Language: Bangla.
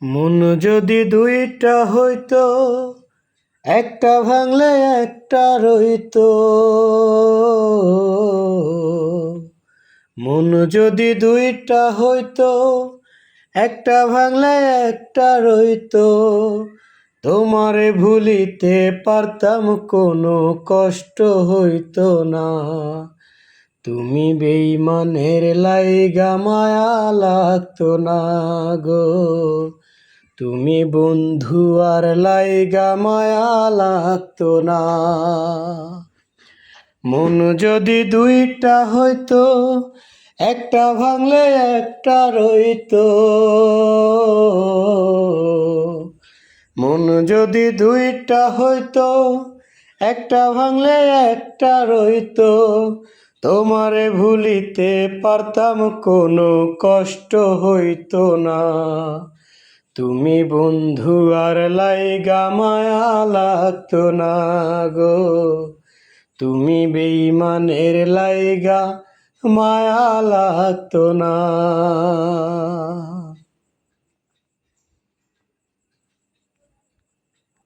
মন যদি দুইটা হইতো, একটা ভাঙলে একটা রইতো। মন যদি দুইটা হইতো, একটা ভাঙলে একটা রইতো। তোমারে ভুলিতে পারতাম, কোনো কষ্ট হইতো না। তুমি বেঈমানের লাইগা মায়া লাগতো না গো। তুমি বন্ধু আর লাইগা মায়া লাগতো না। মন যদি দুইটা হইতো, একটা ভাঙলে একটা রইতো। মন যদি দুইটা হইতো, একটা ভাঙলে একটা রইতো। তোমারে ভুলিতে পারতাম, কোনো কষ্ট হইতো না। তুমি বন্ধু আর লাইগা মায়া লাগতো না গো। তুমি বেঈমানের লাইগা মায়া লাগতো না।